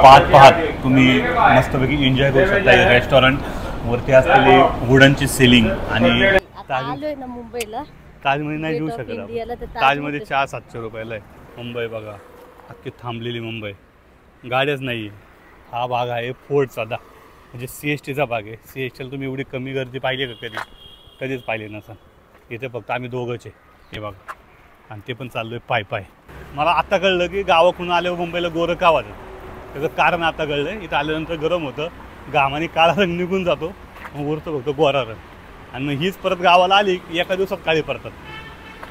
पाहत तुम्ही मस्तपैकी एन्जॉय करू शकता. रेस्टॉरंट वरती असलेली वुडनची सेलिंग आणि आलोय ना मुंबईला. ताजमध्ये नाही घेऊ शकत. ताजमध्ये 600-700 रुपयाला आहे. मुंबई बघा, अख्खी थांबलेली मुंबई, गाड्याच नाही. हा भाग आहे फोर्टचा, म्हणजे CSTचा भाग आहे. CSTला तुम्ही एवढी कमी गर्दी पाहिली का कधीच पाहिली नसा. इथे फक्त आम्ही दोघंच आहे हे बघा, आणि ते पण चाललोय पाय. मला आता कळलं की गावाकडून आल्यावर मुंबईला गोरं का वाजत. त्याचं कारण आता कळलं. इथं आल्यानंतर गरम होतं, घामाने काळा रंग निघून जातो, मग उरतं फक्त गोरा रंग. आणि मग हीच परत गावाला आली की एका दिवसात काळी पडतात.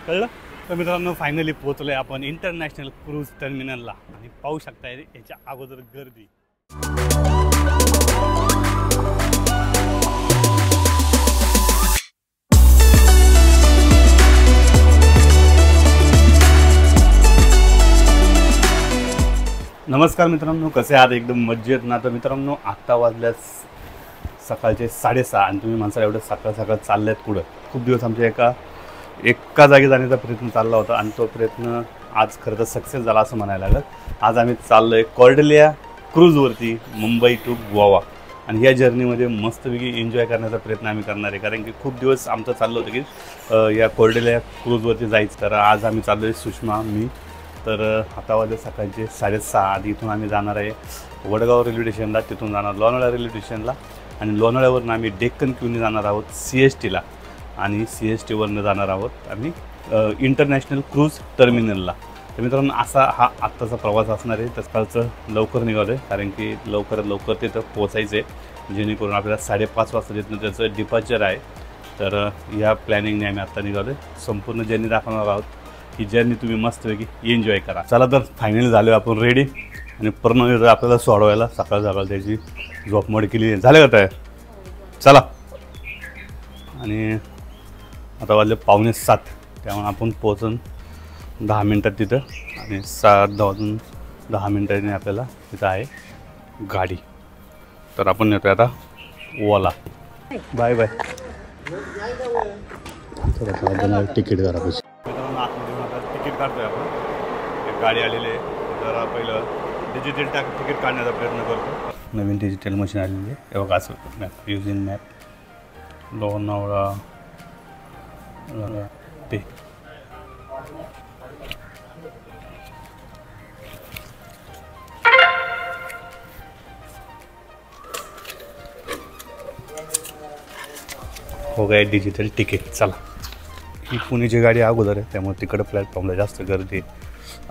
कळलं. तर मित्रांनो, फायनली पोहोचलोय आपण इंटरनॅशनल क्रूज टर्मिनलला. आणि पाहू शकता याच्या अगोदर गर्दी. नमस्कार मित्रांनो, कसे आहात? एकदम मजेत ना. तर मित्रांनो, आत्ता वाजल्यास सकाळचे 6:30 आणि तुम्ही माणसाला एवढं सकाळ चालल्यात कुठं. खूप दिवस आमच्या एका जागी जाण्याचा प्रयत्न चालला होता आणि तो प्रयत्न आज खरं तर सक्सेस झाला असं म्हणायला लागलं. आज आम्ही चाललो आहे कॉर्डेलिया क्रूजवरती, मुंबई टू गोवा. आणि या जर्नीमध्ये मस्तपैकी एन्जॉय करण्याचा प्रयत्न आम्ही करणार आहे, कारण की खूप दिवस आमचं चाललं होतं की या कॉर्डेलिया क्रूजवरती जायचं. तर आज आम्ही चाललो आहे, सुषमा, मी. तर आता वाजले सकाळचे 6:30. आधी इथून आम्ही जाणार आहे वडगाव रेल्वे स्टेशनला, तिथून जाणार लोणावळा रेल्वे स्टेशनला, आणि लोणावळ्यावरून आम्ही डेक्कन क्यूने जाणार आहोत CSTला, आणि CSTवरनं जाणार आहोत आम्ही इंटरनॅशनल क्रूज टर्मिनलला. तर मित्रांनो, असा हा आत्ताचा प्रवास असणार आहे. तत्काळचं लवकर निघालो आहे, कारण की लवकरात लवकर तिथं पोचायचं आहे, जेणेकरून आपल्याला 5:30 वाजता तिथनं त्याचं डिपार्चर आहे. तर या प्लॅनिंगने आम्ही आत्ता निघालो आहे. संपूर्ण जर्नी दाखवणार आहोत. ही जर्नी तुम्ही मस्तपैकी एन्जॉय करा. चला तर फायनली झालो आपण रेडी, आणि पूर्ण आपल्याला सोडवायला सकाळ त्याची झोपमोड केली. झालं का? चला. आणि आता वाजले 6:45, त्यामुळे आपण पोहोचून 10 मिनटात तिथं, आणि 7 वाजून 10 मिनटांनी आपल्याला तिथं आहे गाडी. तर आपण येतो आता ओला. बाय. तिकीट घरापाशी तिकीट काढतोय आपण. एक गाडी आलेली आहे. जरा पहिलं डिजिटल तिकीट काढण्याचा प्रयत्न करतो. नवीन डिजिटल मशीन आलेली आहे. हे बघा, असं मॅप, युजिंग मॅप, लोणावळा ते. हो गया डिजिटल तिकीट. चला. ही पुण्याची गाडी अगोदर आहे, त्यामुळे तिकडं प्लॅटफॉर्मला जास्त गर्दी आहे.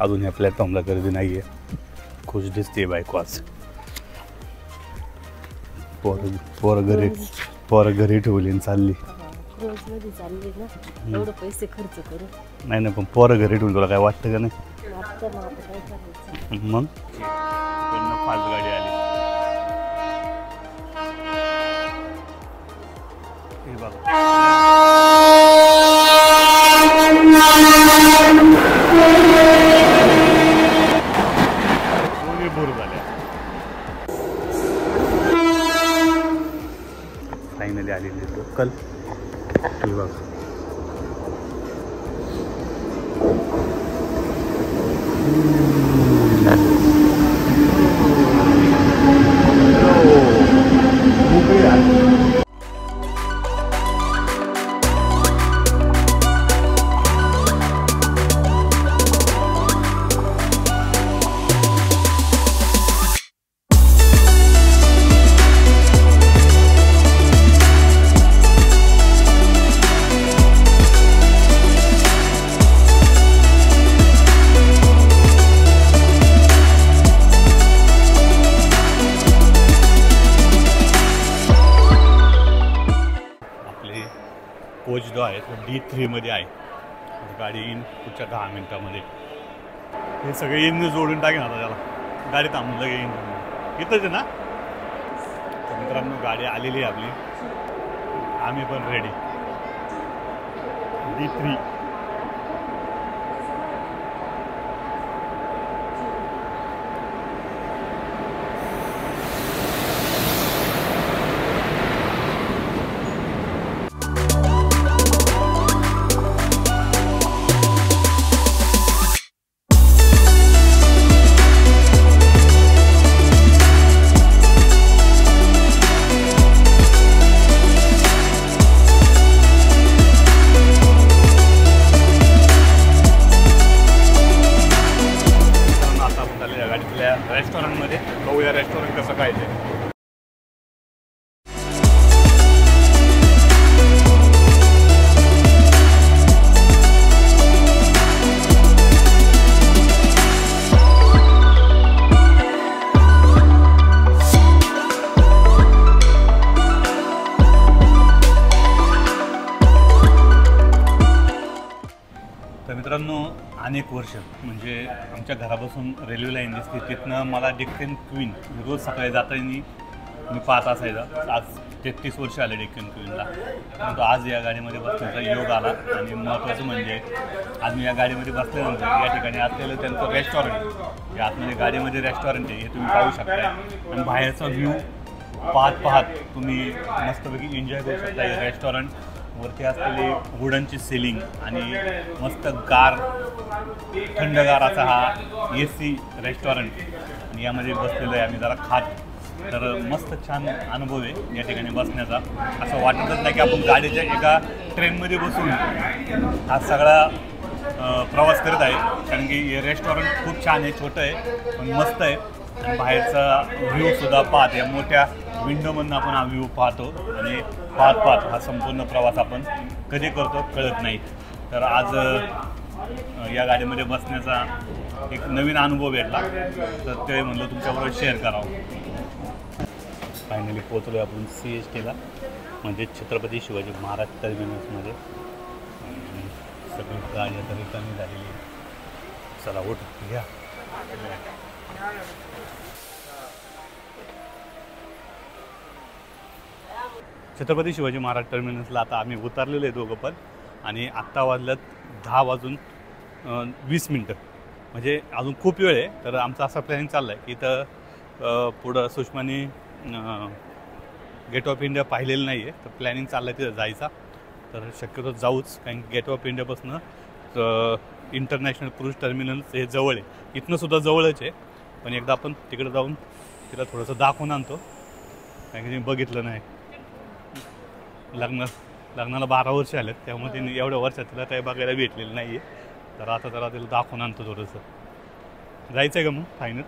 अजून ह्या प्लॅटफॉर्मला गर्दी नाही आहे. खुश दिसते बायको आज. पोरं घरी ठेवली आणि चालली. पैसे खर्च करू नाही, पण पोरं घरी ठेवून तुला काय वाटतं का नाही? मग फास्ट गाडी आली. हे बघा, फायनली आलेली लोकल. हे बघा, कोच जो आहे तो D3 मध्ये आहे. गाडी येईन पुढच्या 10 मिनटामध्ये. हे सगळे इंजिन जोडून टाकेन आता त्याला. गाडी थांबून लगे येईन इथंच आहे ना. तर मित्रांनो, गाडी आलेली आहे आपली. आम्ही पण रेडी. D3. तर मित्रांनो अनेक वर्ष म्हणजे आमच्या घरापासून रेल्वे लाईन दिसते, तिथनं मला डेक्कन क्वीन रोज सकाळी जाताना मी पाहत असायचा. आज 33 वर्ष आले डेक्कन क्वीनला, परंतु आज या गाडीमध्ये बसण्याचा योग आला. आणि महत्त्वाचं म्हणजे आज मी या गाडीमध्ये बसल्यानंतर या ठिकाणी असलेलं त्यांचं रेस्टॉरंट, या आतमध्ये गाडीमध्ये रेस्टॉरंट आहे हे तुम्ही पाहू शकताय. आणि बाहेरचा व्ह्यू पाहत तुम्ही मस्तपैकी एन्जॉय करू शकता. हे रेस्टॉरंट वरती असलेली वुडनची सिलिंग आणि मस्त गार थंडगार असा हा AC रेस्टॉरंट. आणि यामध्ये बसलेलं आहे आम्ही जरा खात. तर मस्त छान अनुभव आहे या ठिकाणी बसण्याचा. असं वाटतच नाही की आपण गाडीच्या एका ट्रेनमध्ये बसून हा सगळा प्रवास करत आहे. कारण की हे रेस्टॉरंट खूप छान आहे, छोटं आहे पण मस्त आहे. आणि बाहेरचा व्ह्यूसुद्धा पाहत, या मोठ्या विंडोमधून आपण हा व्ह्यू पाहतो. आणि पाहत हा संपूर्ण प्रवास आपण कधी करतो कळत नाही. तर आज या गाडीमध्ये बसण्याचा एक नवीन अनुभव भेटला, तर ते म्हणलं तुमच्याबरोबर शेअर करावं. फायनली पोहोचलो आपण CSTला, म्हणजे छत्रपती शिवाजी महाराज टर्मिनसमध्ये. सगळी गाडी आता रिकामी झालेली आहे. चला उठ घ्या. छत्रपती शिवाजी महाराज टर्मिनसला आता आम्ही उतरलेलो आहे दोघं पण. आणि आत्ता वाजल्यात 10:20, म्हणजे अजून खूप वेळ आहे. तर आमचा असा प्लॅनिंग चालला आहे की इथं पुढं सुषमाने गेट ऑफ इंडिया पाहिलेलं नाही आहे, तर प्लॅनिंग चाललं आहे तिथं जायचा. तर शक्यतो जाऊच, कारण गेट ऑफ इंडियापासून इंटरनॅशनल क्रूज टर्मिनल हे जवळ आहे. इथनं सुद्धा जवळच आहे, पण एकदा आपण तिकडे जाऊन तिला थोडंसं दाखवून आणतो, कारण की मी बघितलं नाही. लग्नाला 12 वर्ष आलेत, त्यामुळे तिने एवढ्या वर्षात तिला काही बघायला भेटलेलं नाही आहे. तर आता जरा तिला दाखवून आणतो थोडंसं. जायचं आहे का मग फायनल,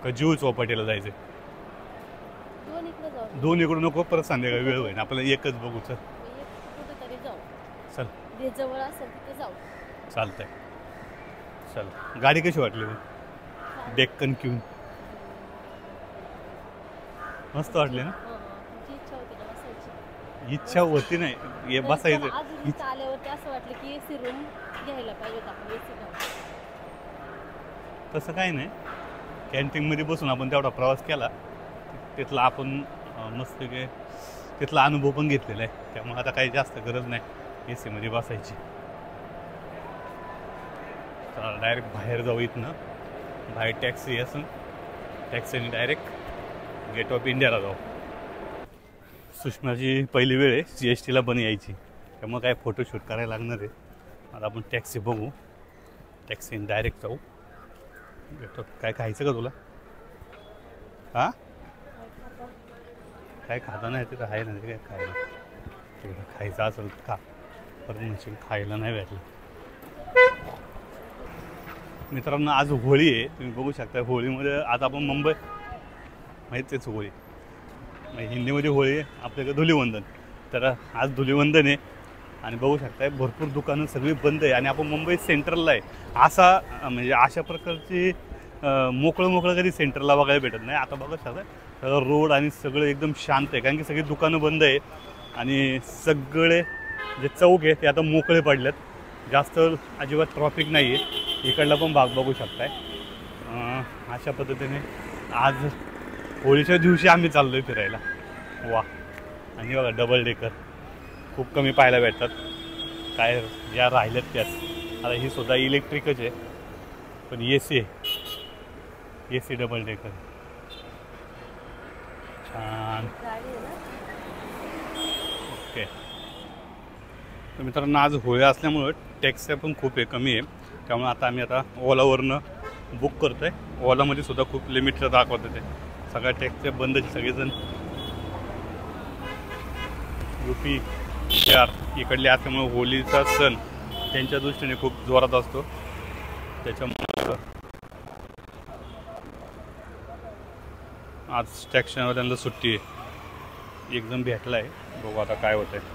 का जीव चौपाटीला जायचं आहे? दोन इकडून नको, परत संध्याकाळी वेळ होईल आपल्याला. एकच बघू. चल चल, जवळ असेल तिथे जाऊ. चालतंय. चल, गाडी कशी वाटली मग? डेक्कन क्वीन मस्त वाटली ना? इच्छा होती नाही हे बसायचं. आल्यावरती असं वाटलं की AC रूम घ्यायला पाहिजे आपण. तसं काही नाही, कॅन्टीनमध्ये बसून आपण तेवढा प्रवास केला, तिथला आपण मस्त काय तिथला अनुभव पण घेतलेला आहे. त्यामुळे आता काही जास्त गरज नाही AC मध्ये बसायची. तर डायरेक्ट बाहेर जाऊ. इथनं बाहेर टॅक्सी असून टॅक्सीने डायरेक्ट गेट ऑफ इंडियाला जाऊ. सुषमाची पहिली वेळ आहे CSTला पण यायची, त्यामुळे काय फोटोशूट करायला लागणार आहे. आता आपण टॅक्सी बघू, टॅक्सीने डायरेक्ट जाऊ. काय खायचं का तुला? हां, काय खाता नाही तिथं आहे ना, काय खायला तिकडं खायचं असेल का? परत म्हणजे खायला नाही भेटलं. मित्रांनो आज होळी आहे, तुम्ही बघू शकता. होळीमध्ये आज आपण मुंबई माहितीच होळी, हिंदीमध्ये होळी आहे, आपल्याकडे धुलीवंदन. तर आज धुलीवंदन आहे आणि बघू शकताय भरपूर दुकानं सगळी बंद आहे. आणि आपण मुंबई सेंट्रलला आहे. असा म्हणजे अशा प्रकारची मोकळं कधी सेंटरला बघायला भेटत नाही. आता बघा सगळं रोड आणि सगळं एकदम शांत आहे, कारण की सगळी दुकानं बंद आहे. आणि सगळे जे चौक आहे ते आता मोकळे पडलेत, जास्त अजिबात ट्रॉफिक नाही आहे. इकडला पण भाग बघू शकताय. अशा पद्धतीने आज होळीच्या दिवशी आम्ही चाललो आहे फिरायला. वा, आणि बघा डबल डेकर खूप कमी पाहायला भेटतात, काय ज्या राहिल्यात त्याच. आता ही सुद्धा इलेक्ट्रिकच आहे, पण AC आहे, AC डबल डेकर. छान. ओके. तर मित्रांनो आज होळी असल्यामुळं टॅक्सी पण खूप आहे, कमी आहे. त्यामुळे आता आम्ही ओलावरनं बुक करतो आहे. ओलामध्ये सुद्धा खूप लिमिटचं दाखवत ते. सगळ्या टॅक्सी बंदच. सगळेजण UP बिहार इकडले असल्यामुळे होळीचा सण त्यांच्या दृष्टीने खूप जोरात असतो. त्याच्यामुळे आज टॅक्सीवाल्यांना सुट्टी आहे. एकदम भेटला आहे, बघू आता काय होतं आहे.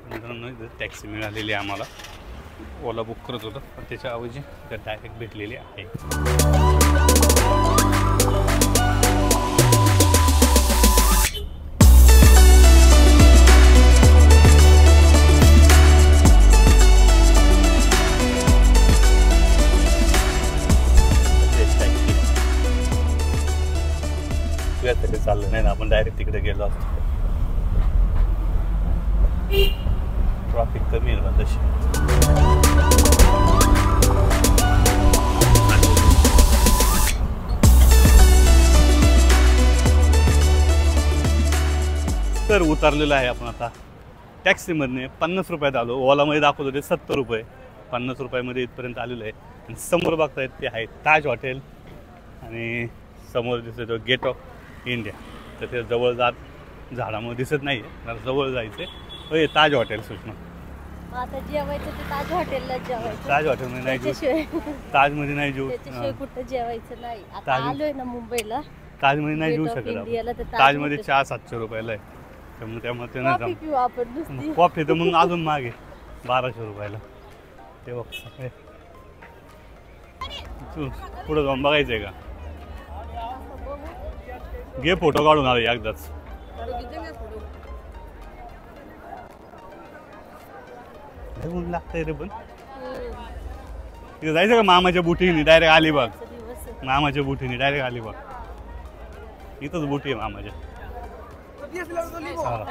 मित्रांनो टॅक्सी मिळालेली आहे आम्हाला. ओला बुक करत होतं, पण त्याच्याऐवजी त्या डायरेक्ट भेटलेली आहे. डायरेक्ट तिकडे गेलो असतो. ट्रॉफिक कमी आहे ना तशी. तर उतरलेलं आहे आपण आता टॅक्सीमधने. 50 रुपयात आलो. ओलामध्ये दाखवत होते 70 रुपये. 50 रुपयामध्ये इथपर्यंत आलेलो आहे. आणि समोर बघतायत ते आहे ताज हॉटेल आणि समोर दिसतो गेट ऑफ इंडिया. तर ते जवळ जात झाडामुळे दिसत नाही आहे, जवळ जायचं आहे. ताज हॉटेल सुचना. आता जेवायचं ते ताज हॉटेलला जेवायचं. ताज हॉटेलमध्ये नाही जेऊ. ताजमध्ये नाही जेऊ. त्याच्याशिवाय कुठं जेवायचं नाही. आता ताज- आलोय ना मुंबईला. ताजमध्ये नाही जेऊ गेट ऑफ शकत इंडियाला तर आपण. ताज ताजमध्ये हॉटेल. चहा 700 रुपयाला आहे. त्यामुळे ते नाही कॉफी पिऊ आपण नुसती. कॉफी तर मग अजून मागे 1200 रुपयाला. ते बघ तू पुढं जाऊन बघायचं आहे का? घे फोटो काढून आले एकदाच. ऊन लागतंय रे पण. तिथे जायचं का मामाच्या बुटीने डायरेक्ट अलिबाग. मामाच्या बुटीने डायरेक्ट अलिबाग. इथंच बुटी आहे मामाच्या.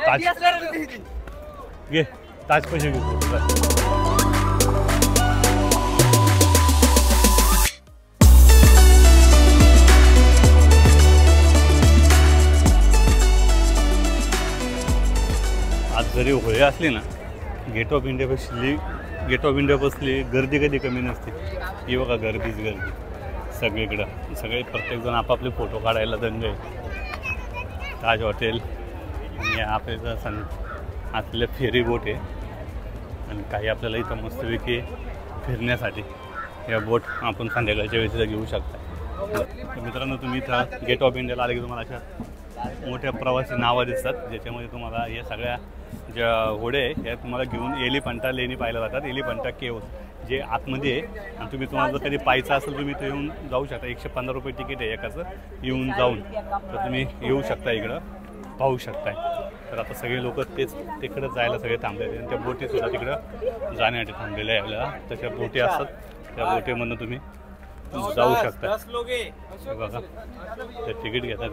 ताज घे. ताज पैसे घेऊ. आज जरी होळी असली ना, गेट ऑफ इंडिया बसली गर्दी कधी कमी नसते. ही बघा गर्दीच गर्दी सगळीकडं. सगळे प्रत्येकजण आपापले फोटो काढायला दंग आहे. ताज हॉटेल आणि आपल्याला असलेल्या फेरी बोट आहे. आणि काही आपल्याला इथं मस्तपैकी फिरण्यासाठी या बोट आपण संध्याकाळच्या वेळेस घेऊ शकता. मित्रांनो, तुम्ही इथं गेट ऑफ इंडियाला आले की तुम्हाला अशा मोठ्या प्रवासी नावं दिसतात, ज्याच्यामध्ये तुम्हाला या सगळ्या ज्या होड्या आहे त्या तुम्हाला घेऊन एलिफंटा लेणी पाहायला जातात. एलिफंटा केव्ज जे आतमध्ये आहे. आणि तुम्हाला जर कधी पाहायचं असेल तुम्ही इथं येऊन जाऊ शकता. 115 रुपये तिकीट आहे एकाचं येऊन जाऊन. तर तुम्ही येऊ शकता, इकडं पाहू शकताय. तर आता सगळे लोक तेच तिकडं जायला सगळे थांबलेले आणि त्या बोटीसुद्धा तिकडं जाण्यासाठी थांबलेल्या आहे. आपल्याला तशा बोटी असतात, त्या बोटीमधून तुम्ही जाऊ शकता. बघा ते तिकीट घेतात.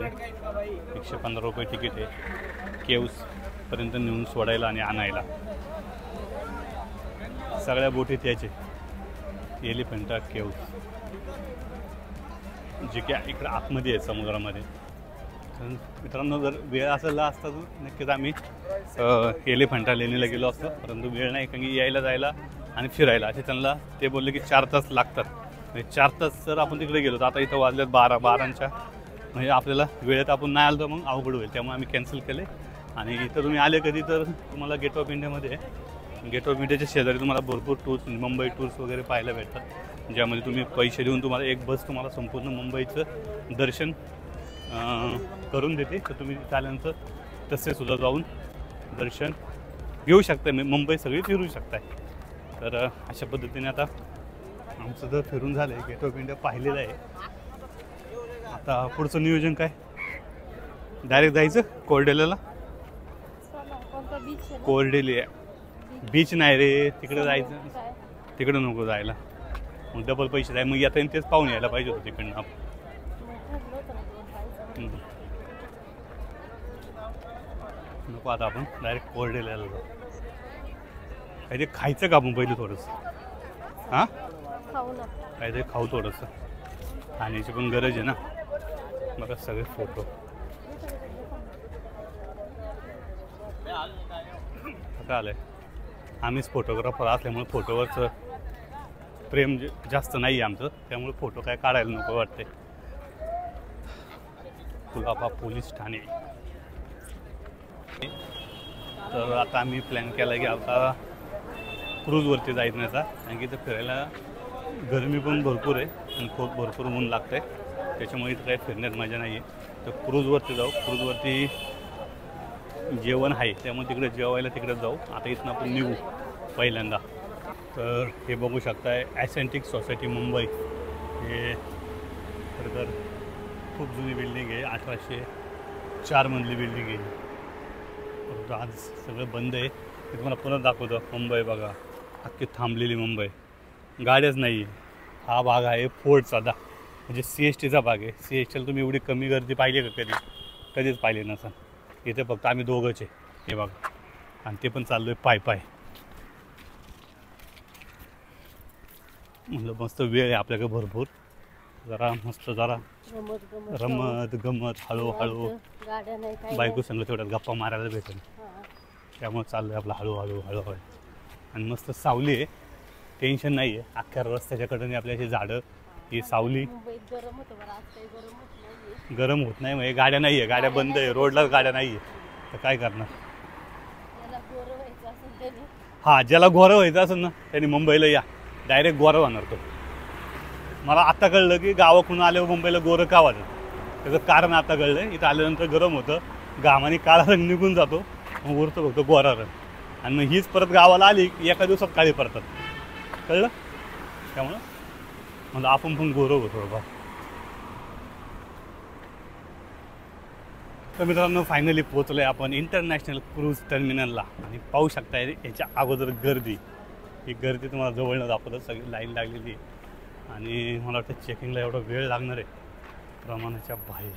115 रुपये तिकीट आहे केव्सपर्यंत नेऊन सोडायला आणि आणायला. सगळ्या बोटी त्याचे एलिफंटा केव्स जे की इकडं आतमध्ये आहे समुद्रामध्ये. मित्रांनो, जर वेळ असेला असता तर नक्कीच आम्ही एलिफंटा लेणीला गेलो असतो, परंतु वेळ नाही. कारण की यायला जायला आणि फिरायला असे त्यांना ते बोलले की 4 तास लागतात. म्हणजे 4 तास जर आपण तिकडे गेलो तर आता इथं वाजल्यात 12च्या म्हणजे आपल्याला वेळेत आपण नाही आलो तर मग अवघड होईल. त्यामुळे आम्ही कॅन्सल केले. आणि इथं तुम्ही आले कधी तर तुम्हाला गेट ऑफ इंडियामध्ये, गेट ऑफ इंडियाच्या शेजारी तुम्हाला भरपूर टूर्स, मुंबई टूर्स वगैरे पाहायला भेटतात, ज्यामध्ये तुम्ही पैसे देऊन तुम्हाला एक बस तुम्हाला संपूर्ण मुंबईचं दर्शन करून देते. तर तुम्ही आल्यानंतर तसे सुद्धा जाऊन दर्शन घेऊ शकता. मुंबई सगळी फिरू शकताय. तर अशा पद्धतीने आता आमचं जर फिरून झालं आहे, गेट ऑफ इंडिया पाहिलेलं आहे. आता पुढचं नियोजन काय? डायरेक्ट जायचं कोरडेल्याला? कोरडेली बीच नाही रे, तिकडे जायचं. तिकडे नको जायला, मग डबल पैसे जाय. मग आता तेच पाहून यायला पाहिजे होतं तिकडनं आपण. नको, आता आपण डायरेक्ट कोरडेल्याला जाऊ. काहीतरी खायचं का आपण पहिलं थोडंसं? हां, काहीतरी खाऊ थोडंसं. खाण्याची पण गरज आहे ना. बघा सगळे फोटो. आता आलंय आम्हीच फोटोग्राफर असल्यामुळे फोटोवरचं प्रेम जास्त नाही आहे आमचं, त्यामुळे फोटो काय काढायला नको वाटते. कुलाबा पोलीस ठाणे. तर आता आम्ही प्लॅन केला की आता क्रूजवरती जायचं, कारण की इथं फिरायला गरमी पण भरपूर आहे आणि खूप भरपूर ऊन लागतं आहे. त्याच्यामुळे इथं काही फिरण्यात मजा नाही आहे. तर क्रूजवरती जाऊ. क्रूजवरती जेवण आहे, त्यामुळे तिकडे जेवायला तिकडे जाऊ. आता इथून आपण निघू पहिल्यांदा. तर हे बघू शकताय ॲसेंटिक सोसायटी मुंबई. हे खरं तर खूप जुनी बिल्डिंग आहे. 1804 मधली बिल्डिंग आहे. परंतु आज सगळं बंद आहे. मी तुम्हाला पुन्हा दाखवतो. मुंबई बघा, अख्खी थांबलेली मुंबई. गाड्याच नाही आहे. हा भाग आहे फोर्टचा, म्हणजे CSTचा भाग आहे. CSTला तुम्ही एवढी कमी गर्दी पाहिली का? कधीच पाहिली नसेल. इथे फक्त आम्ही दोघंच आहे, हे बघा. आणि ते पण चाललो आहे पाय. म्हणलं मस्त वेळ आहे आपल्याकडे भरपूर, जरा मस्त जरा रमत गमत हळूहळू गाड्या नाही काही बायको संग तेवढ्यात गप्पा मारायला भेटेल. हां. त्यामुळे चाललं आहे आपलं हळूहळू. आणि मस्त सावली आहे, टेन्शन नाही आहे. अख्ख्या रस्त्याच्या कडेने आपल्या अशी झाडं, ही सावली. मुंबईत गरम होतं बरं, आज काही गरम होत नाही. गरम होत नाही, म्हणजे गाड्या नाही आहे, गाड्या बंद आहे, रोडलाच गाड्या नाही आहे, तर काय करणार. त्याला गोरं व्हायचं असेल त्याने. हां, ज्याला गोरं व्हायचं असेल ना त्यांनी मुंबईला या, डायरेक्ट गोरं होणार तो. मला आता कळलं की गावाकडून आल्यावर मुंबईला गोरं का वाजत, त्याचं कारण आता कळलं. इथं आल्यानंतर गरम होतं, घामाने काळा रंग निघून जातो, मग उरतो फक्त गोरा रंग. आणि मग हीच परत गावाला आली की एका दिवसात काळी पडतात, कळलं. त्यामुळं म्हणजे आपण पण गोरं होतो बाबा. तर मित्रांनो फायनली पोहोचलो आहे आपण इंटरनॅशनल क्रूज टर्मिनलला. आणि पाहू शकताय याच्या अगोदर गर्दी, ही गर्दी तुम्हाला जवळनं दाखवतं, सगळी लाईन लागलेली आहे. आणि मला वाटतं चेकिंगला एवढा वेळ लागणार आहे प्रमाणाच्या बाहेर.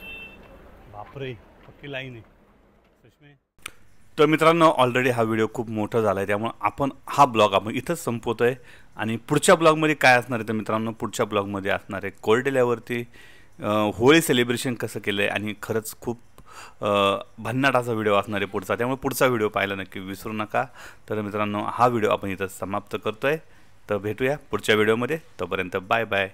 बापरे, पक्की लाईन आहे सुषमे. तर मित्रांनो ऑलरेडी हा व्हिडिओ खूप मोठा झाला आहे, त्यामुळे हा ब्लॉग आपण इथंच संपवतो आहे. आणि पुढच्या ब्लॉगमध्ये काय असणार आहे तर मित्रांनो, पुढच्या ब्लॉगमध्ये असणार आहे कोरडेल्यावरती होळी सेलिब्रेशन कसं केलं आहे. आणि खरंच खूप भन्नाट असा व्हिडिओ असणार आहे पुढचा, त्यामुळे पुढचा व्हिडिओ पाहायला नक्की विसरू नका. तर मित्रांनो हा व्हिडिओ आपण इथं समाप्त करतो आहे. तर भेटूया पुढच्या व्हिडिओमध्ये, तोपर्यंत बाय बाय.